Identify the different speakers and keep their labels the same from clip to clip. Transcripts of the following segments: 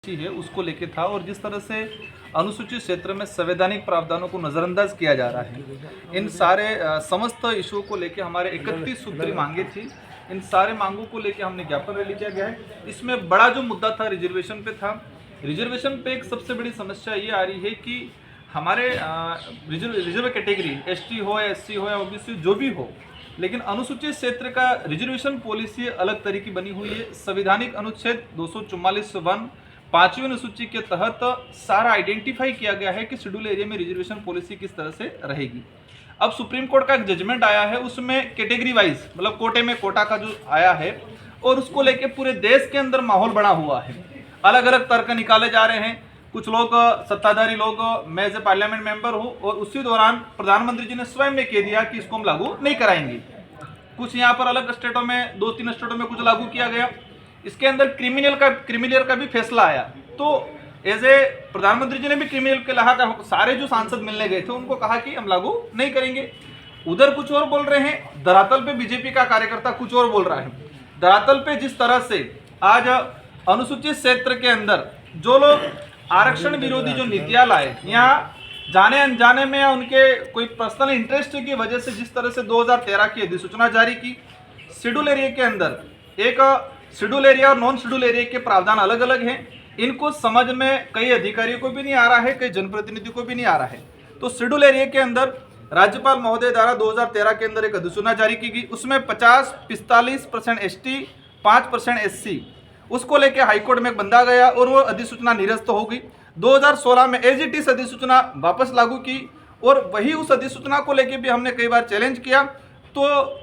Speaker 1: है उसको लेके था। और जिस तरह से अनुसूचित क्षेत्र में संवैधानिक प्रावधानों को नज़रअंदाज किया जा रहा है, इन सारे समस्त इशू को लेके हमारे 31 सूत्री मांगे थी। इन सारे मांगों को लेके हमने ज्ञापन रैली किया गया है। इसमें बड़ा जो मुद्दा था रिजर्वेशन पे था। रिजर्वेशन पे एक सबसे बड़ी समस्या ये आ रही है कि हमारे रिजर्व कैटेगरी एसटी हो या एससी हो या ओबीसी जो भी हो, लेकिन अनुसूचित क्षेत्र का रिजर्वेशन पॉलिसी अलग तरह की बनी हुई है। संवैधानिक अनुच्छेद 244(1) 5वीं अनुसूची के तहत सारा आइडेंटिफाई किया गया है कि शेड्यूल एरिया में रिजर्वेशन पॉलिसी किस तरह से रहेगी। अब सुप्रीम कोर्ट का एक जजमेंट आया है, उसमें कैटेगरी वाइज मतलब कोटे में कोटा का जो आया है, और उसको लेके पूरे देश के अंदर माहौल बना हुआ है। अलग अलग तर्क निकाले जा रहे हैं। कुछ लोग सत्ताधारी लोग, मैं एज ए पार्लियामेंट मेंबर हूँ, और उसी दौरान प्रधानमंत्री जी ने स्वयं ने कह दिया कि इसको हम लागू नहीं कराएंगे। कुछ यहाँ पर अलग स्टेटों में 2-3 स्टेटों में कुछ लागू किया गया। इसके अंदर क्रिमिनल का भी फैसला आया। तो एज ए प्रधानमंत्री जी ने भी क्रिमिनल के कहा, सारे जो सांसद मिलने गए थे उनको कहा कि हम लागू नहीं करेंगे। उधर कुछ और बोल रहे हैं, धरातल पे बीजेपी का कार्यकर्ता कुछ और बोल रहा है। धरातल पे जिस तरह से आज अनुसूचित क्षेत्र के अंदर जो लोग आरक्षण विरोधी जो नीतियां लाए, यहाँ जाने अनजाने में उनके कोई पर्सनल इंटरेस्ट की वजह से जिस तरह से 2013 की अधिसूचना जारी की, शेड्यूल एरिया के अंदर एक शेड्यूल एरिया और नॉन शेड्यूल एरिया के प्रावधान अलग अलग हैं। इनको समझ में कई अधिकारियों को भी नहीं आ रहा है, कई जनप्रतिनिधि को भी नहीं आ रहा है। तो शेड्यूल एरिया के अंदर राज्यपाल महोदय द्वारा 2013 के अंदर एक अधिसूचना जारी की गई। उसमें 45% एसटी, 5% एससी, उसको लेके हाईकोर्ट में बंधा गया और वो अधिसूचना निरस्त हो गई। 2016 में एज इट इज अधिसूचना वापस लागू की, और वही उस अधिसूचना को लेके भी हमने कई बार चैलेंज किया। तो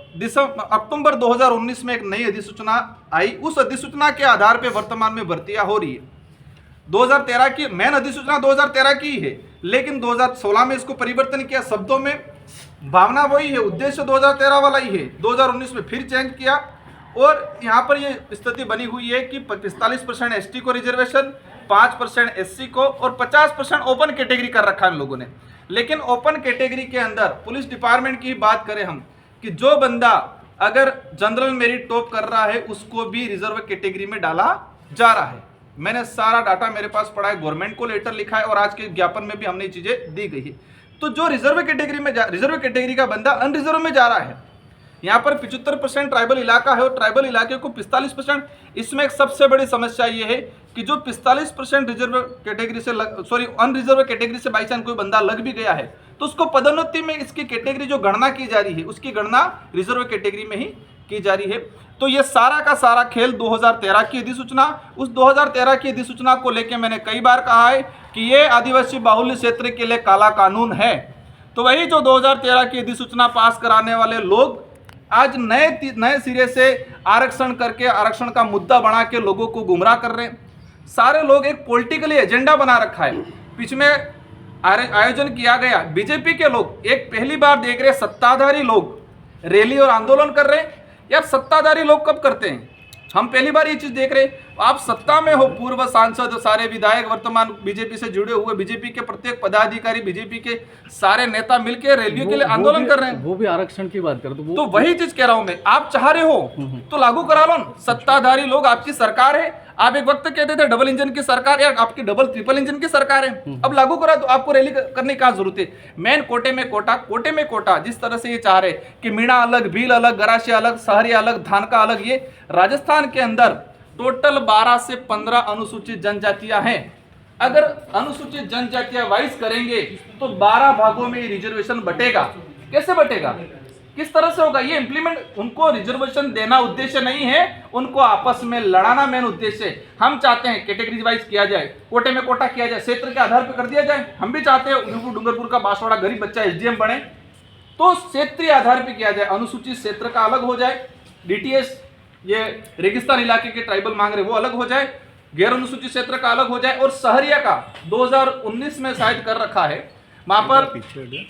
Speaker 1: अक्टूबर 2019 में एक नई अधिसूचना आई। उस अधिसूचना के आधार पे वर्तमान में भर्तियां हो रही है। 2013 की मेन अधिसूचना 2013 की है, लेकिन 2016 में इसको परिवर्तन किया। शब्दों में भावना वही है, उद्देश्य 2013 वाला ही है। 2019 में फिर चेंज किया, और यहाँ पर ये स्थिति बनी हुई है कि 45% एसटी को रिजर्वेशन, 5% एससी को, और 50% ओपन कैटेगरी कर रखा है इन लोगों ने। लेकिन ओपन कैटेगरी के अंदर पुलिस डिपार्टमेंट की बात करें हम, कि जो बंदा अगर जनरल मेरिट टॉप कर रहा है उसको भी रिजर्व कैटेगरी में डाला जा रहा है। मैंने सारा डाटा मेरे पास पड़ा है, गवर्नमेंट को लेटर लिखा है, और आज के ज्ञापन में भी हमने ये चीजें दी गई है। तो जो रिजर्व कैटेगरी का बंदा अनरिजर्व में जा रहा है, यहाँ पर 75% ट्राइबल इलाका है और ट्राइबल इलाके को 45%। इसमें एक सबसे बड़ी समस्या ये है कि जो 45% रिजर्व कैटेगरी से अनरिजर्व कैटेगरी से बाई चांस कोई बंदा लग भी गया है, तो उसको पदोन्नति में इसकी कैटेगरी जो गणना की जा रही है, उसकी गणना रिजर्व कैटेगरी में ही की जा रही है। तो ये सारा का सारा खेल 2013 की अधिसूचना, उस 2013 की अधिसूचना को लेकर मैंने कई बार कहा है कि ये आदिवासी बाहुल्य क्षेत्र के लिए काला कानून है। तो वही जो 2013 की अधिसूचना पास कराने वाले लोग आज नए सिरे से आरक्षण करके आरक्षण का मुद्दा बना के लोगों को गुमराह कर रहे हैं। सारे लोग एक पॉलिटिकली एजेंडा बना रखा है। बीच में आयोजन किया गया, बीजेपी के लोग एक पहली बार देख रहे, सत्ताधारी लोग रैली और आंदोलन कर रहे हैं। यार सत्ताधारी लोग कब करते हैं? हम पहली बार ये चीज देख रहे हैं। आप सत्ता में हो, पूर्व सांसद, सारे विधायक वर्तमान बीजेपी से जुड़े हुए, बीजेपी के प्रत्येक पदाधिकारी, बीजेपी के सारे नेता मिलकर रैलियों के लिए आंदोलन कर रहे हैं।
Speaker 2: वो भी आरक्षण की बात कर
Speaker 1: तो वही चीज कह रहा हूं मैं, आप चाह रहे हो तो लागू करा लो। सत्ताधारी लोग, आपकी सरकार है। आप एक वक्त कहते थे डबल इंजन की सरकार, या आपकी डबल ट्रिपल इंजन की सरकार है। अब लागू करा, तो आपको रैली करने की जरूरत है। मेन कोटे में कोटा जिस तरह से ये चाह रहे कि मीणा अलग, भील अलग, गरासिया अलग, सहरिया अलग, धानका अलग। ये राजस्थान के अंदर टोटल 12 से 15 अनुसूचित जनजातियां हैं। अगर अनुसूचित जनजातियां वाइज करेंगे तो 12 भागों में रिजर्वेशन बटेगा। कैसे बटेगा, किस तरह से होगा ये इंप्लीमेंट? उनको रिजर्वेशन देना उद्देश्य नहीं है, उनको आपस में लड़ाना मेन उद्देश्य है। हम चाहते हैं कैटेगरी वाइज किया जाए, कोटे में कोटा किया जाए, क्षेत्र के आधार पर कर दिया जाए। हम भी चाहते हैं डूंगरपुर का बांसवाड़ा गरीब बच्चा एसडीएम बने, तो क्षेत्रीय आधार पर किया जाए। अनुसूचित क्षेत्र का अलग हो जाए, डीटीएस ये रेगिस्तान इलाके के ट्राइबल मांग रहे वो अलग हो जाए, गैर अनुसूचित क्षेत्र का अलग हो जाए, और सहरिया का 2019 में शायद कर रखा है, वहां पर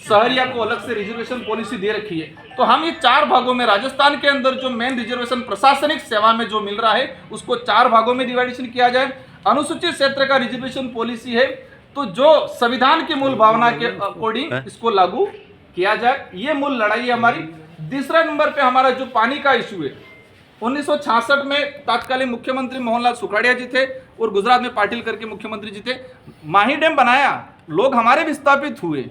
Speaker 1: सहरिया को अलग से रिजर्वेशन पॉलिसी दे रखी है। तो हम ये 4 भागों में, राजस्थान के अंदर जो मेन रिजर्वेशन प्रशासनिक सेवा में जो मिल रहा है उसको 4 भागों में डिवाइडेशन किया जाए। अनुसूचित क्षेत्र का रिजर्वेशन पॉलिसी है, तो जो संविधान की मूल भावना के अकॉर्डिंग इसको लागू किया जाए। ये मूल लड़ाई है हमारी। दूसरा नंबर पे हमारा जो पानी का इशू है, 1966 में तत्कालीन मुख्यमंत्री मोहनलाल सुखाड़िया जी थे और गुजरात में पाटिल करके मुख्यमंत्री जी थे। माही डैम बनाया, लोग हमारे विस्थापित हुए,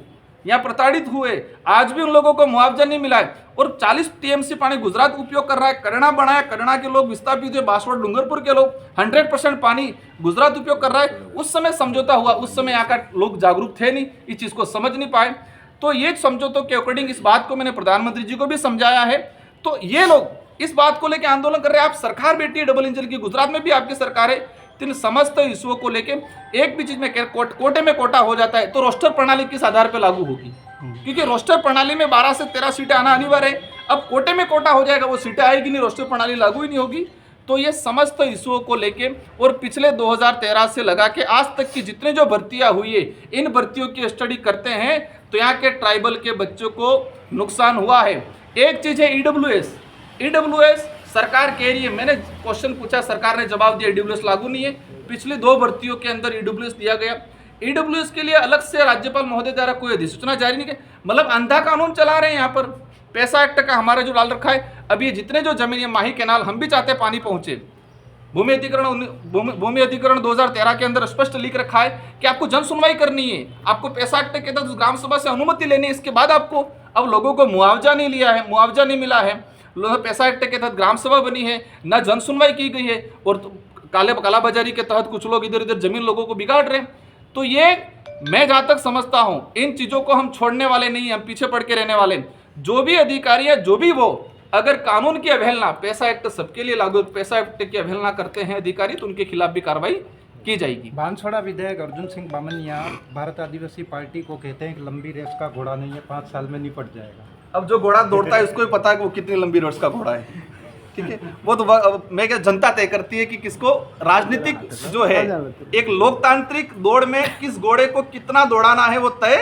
Speaker 1: यहाँ प्रताड़ित हुए, आज भी उन लोगों को मुआवजा नहीं मिला है। और 40 टीएमसी पानी गुजरात उपयोग कर रहा है। करना बनाया, करना के लोग विस्थापित हुए, बांसवाड़ा डूंगरपुर के लोग 100% पानी गुजरात उपयोग कर रहा है। उस समय समझौता हुआ, उस समय यहाँ का लोग जागरूक थे नहीं, इस चीज़ को समझ नहीं पाए। तो ये समझौतों के अकॉर्डिंग इस बात को मैंने प्रधानमंत्री जी को भी समझाया है। तो ये लोग इस बात को लेकर आंदोलन कर रहे हैं। आप सरकार बैठी है डबल इंजन की, गुजरात में भी आपकी सरकार है। तो इन समस्त इशुओं को लेके एक भी चीज में कोटे में कोटा हो जाता है तो रोस्टर प्रणाली किस आधार पर लागू होगी? क्योंकि रोस्टर प्रणाली में 12 से 13 सीटें आना अनिवार्य है। अब कोटे में कोटा हो जाएगा, वो सीटें आएगी नहीं, रोस्टर प्रणाली लागू ही नहीं होगी। तो ये समस्त इशुओं को लेके और पिछले 2013 से लगा के आज तक की जितने जो भर्तियां हुई है, इन भर्तियों की स्टडी करते हैं तो यहाँ के ट्राइबल के बच्चों को नुकसान हुआ है। एक चीज है ईडब्ल्यूएस सरकार कह रही है, मैंने क्वेश्चन पूछा, सरकार ने जवाब दिया ईडब्ल्यूएस लागू नहीं है। पिछली 2 भर्तियों के अंदर ईडब्ल्यूएस दिया गया। ईडब्ल्यूएस के लिए अलग से राज्यपाल महोदय द्वारा कोई अधिसूचना जारी नहीं की, मतलब अंधा कानून चला रहे हैं यहाँ पर। पैसा एक्ट का हमारा जो डाल रखा है, अभी ये जितने जो जमीन, माही कैनाल, हम भी चाहते हैं पानी पहुंचे। भूमि अधिग्रहण 2013 के अंदर स्पष्ट लिख रखा है कि आपको जन सुनवाई करनी है, आपको पैसा एक्ट के तहत ग्राम सभा से अनुमति लेनी है, इसके बाद आपको। अब लोगों को मुआवजा नहीं लिया है, मुआवजा नहीं मिला है, पैसा एक्ट के तहत ग्राम सभा बनी है, न जन सुनवाई की गई है, और कालाबाजारी के तहत कुछ लोग इधर इधर जमीन लोगों को बिगाड़ रहे हैं। तो ये मैं जहां तक समझता हूं, इन चीजों को हम छोड़ने वाले नहीं, हम पीछे पड़ के रहने वाले। जो भी अधिकारी है, जो भी वो अगर कानून की अवहेलना, पैसा एक्ट सबके लिए लागू, पैसा एक्ट की अवहेलना करते हैं अधिकारी, तो उनके खिलाफ भी कार्रवाई की जाएगी।
Speaker 2: बांसवाड़ा विधायक अर्जुन सिंह बामनिया भारत आदिवासी पार्टी को कहते हैं कि लंबी रेस का घोड़ा नहीं है, 5 साल में निपट जाएगा।
Speaker 1: अब जो घोड़ा दौड़ता है उसको ही पता है कि वो कितनी लंबी रेस का घोड़ा है, ठीक है। वो तो मैं क्या, जनता तय करती है कि किसको, राजनीतिक जो है एक लोकतांत्रिक दौड़ में किस घोड़े को कितना दौड़ाना है, वो तय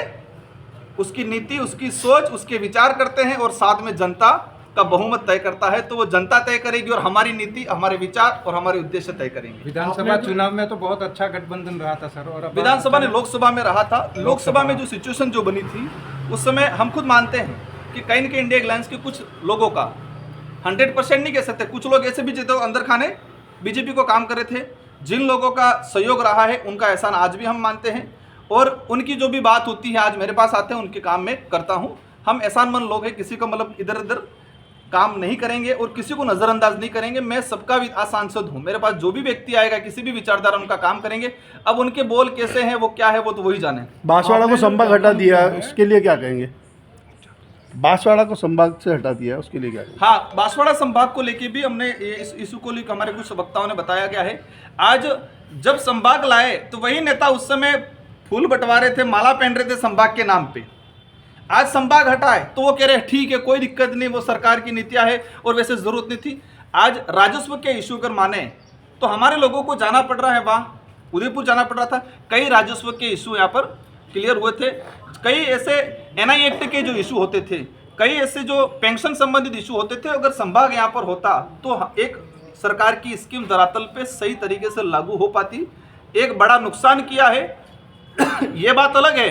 Speaker 1: उसकी नीति, उसकी सोच, उसके विचार करते हैं, और साथ में जनता का बहुमत तय करता है। तो वो जनता तय करेगी और हमारी नीति, हमारे विचार और हमारे उद्देश्य तय करेंगे।
Speaker 2: विधानसभा चुनाव में तो बहुत अच्छा गठबंधन रहा था सर, और
Speaker 1: विधानसभा ने लोकसभा में रहा था। लोकसभा में जो सिचुएशन जो बनी थी उस समय हम खुद मानते हैं कि कहीं न कहीं इंडिया अलायंस के कुछ लोगों का 100% नहीं कह सकते, कुछ लोग ऐसे भी जो अंदर खाने बीजेपी को काम कर रहे थे, जिन लोगों का सहयोग रहा है उनका एहसान आज भी हम मानते हैं, और उनकी जो भी बात होती है आज मेरे पास आते हैं, उनके काम में करता हूँ। हम एहसानमंद लोग हैं, किसी का मतलब इधर उधर काम नहीं करेंगे और किसी को नजरअंदाज नहीं करेंगे। मैं सबका सांसद हूँ, मेरे पास जो भी व्यक्ति आएगा, किसी भी विचारधारा, उनका काम करेंगे। अब उनके बोल कैसे हैं, वो क्या है, वो तो वही जाने।
Speaker 3: बांसवाड़ा को संभाग हटा दिया, उसके लिए क्या कहेंगे? बांसवाड़ा को संभाग से हटा दिया, उसके लिए क्या कहेंगे?
Speaker 1: हाँ, बांसवाड़ा संभाग को लेके भी हमने इस इशू को लेकर हमारे कुछ वक्ताओं ने बताया गया है। आज जब संभाग लाए तो वही नेता उस समय फूल बंटवा रहे थे, माला पहन रहे थे संभाग के नाम पे। आज संभाग हटाए तो वो कह रहे हैं ठीक है, कोई दिक्कत नहीं, वो सरकार की नीतियां है और वैसे जरूरत नहीं थी। आज राजस्व के इशू अगर माने तो हमारे लोगों को जाना पड़ रहा है, वहाँ उदयपुर जाना पड़ रहा था। कई राजस्व के इशू यहाँ पर क्लियर हुए थे, कई ऐसे एनआई एक्ट के जो इशू होते थे, कई ऐसे जो पेंशन संबंधित इशू होते थे। अगर संभाग यहाँ पर होता तो एक सरकार की स्कीम धरातल पे सही तरीके से लागू हो पाती। एक बड़ा नुकसान किया है ये बात अलग है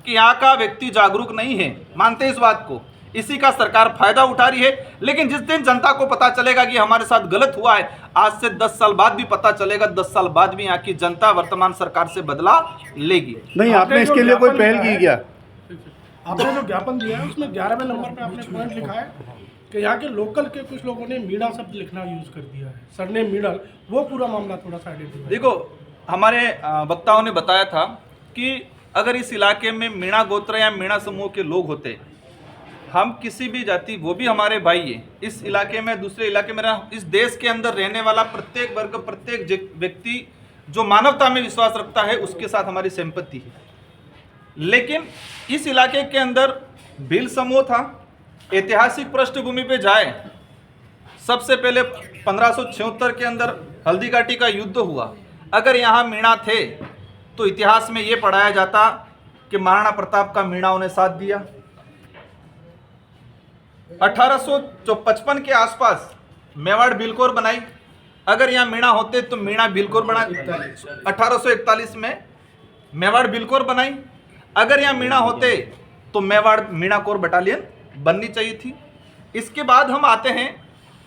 Speaker 1: कि यहाँ का व्यक्ति जागरूक नहीं है, मानते हैं इस बात को, इसी का सरकार फायदा उठा रही है। लेकिन जिस दिन जनता को पता चलेगा कि हमारे साथ गलत हुआ है, आज से 10 साल बाद भी पता चलेगा, 10 साल बाद भी यहाँ की जनता वर्तमान सरकार से बदला लेगी।
Speaker 3: नहीं, आपने इसके लिए कोई पहल की क्या?
Speaker 4: आपने जो ज्ञापन दिया है उसमें 11वें नंबर पे आपने पॉइंट लिखा है कि यहाँ के लोकल के कुछ लोगों ने मीणा शब्द लिखना यूज कर दिया है, सरनेम मीणा। वो पूरा मामला थोड़ा सा आइडेंटिफाई।
Speaker 1: देखो, हमारे वक्ताओं ने बताया था कि अगर इस इलाके में मीणा गोत्र या मीणा समूह के लोग होते, हम किसी भी जाति, वो भी हमारे भाई है, इस इलाके में दूसरे इलाके में इस देश के अंदर रहने वाला प्रत्येक वर्ग, प्रत्येक व्यक्ति जो मानवता में विश्वास रखता है, उसके साथ हमारी सिंपैथी है। लेकिन इस इलाके के अंदर भील समूह था। ऐतिहासिक पृष्ठभूमि पे जाए, सबसे पहले 1576 के अंदर हल्दी घाटी का युद्ध हुआ। अगर यहाँ मीणा थे तो इतिहास में ये पढ़ाया जाता कि महाराणा प्रताप का मीणाओं ने साथ दिया। 1855 के आसपास मेवाड़ बिलकोर बनाई। अगर यहाँ मीणा होते तो मीणा बिलकोर बना। 1841 में मेवाड़ बिलकोर बनाई। अगर यहाँ मीणा होते तो मेवाड़ मीणा कोर बटालियन बननी चाहिए थी। इसके बाद हम आते हैं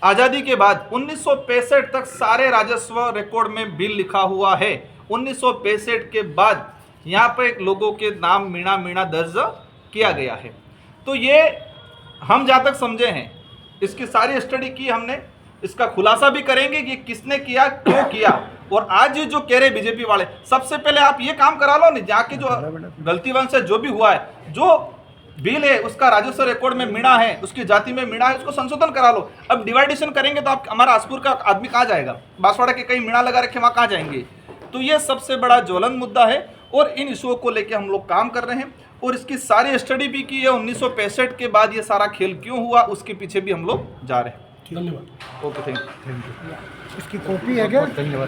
Speaker 1: आज़ादी के बाद 1965 तक सारे राजस्व रिकॉर्ड में बिल लिखा हुआ है। 1965 के बाद यहाँ पे लोगों के नाम मीणा मीणा दर्ज किया गया है। तो ये हम जहाँ तक समझे हैं, इसकी सारी स्टडी की हमने, इसका खुलासा भी करेंगे कि किसने किया, क्यों किया। और आज जो कह रहे बीजेपी वाले, सबसे पहले आप ये काम करा लो नहीं, जाके जो गलतीवंश से जो भी हुआ है, जो बिल है उसका राजस्व रिकॉर्ड में मीणा है, उसकी जाति में मीणा है, उसको संशोधन करा लो। अब डिवाइडेशन करेंगे तो आप हमारा आसपुर का आदमी कहाँ जाएगा, बांसवाड़ा के कहीं मीणा लगा रखे वहाँ कहाँ जाएंगे। तो ये सबसे बड़ा ज्वलंत मुद्दा है और इन इशुओं को लेकर हम लोग काम कर रहे हैं और इसकी सारी स्टडी भी की है। 1965 के बाद ये सारा खेल क्यों हुआ उसके पीछे भी हम लोग जा रहे हैं।
Speaker 4: धन्यवाद।
Speaker 1: Okay, thank you.
Speaker 2: इसकी कॉपी है क्या? धन्यवाद।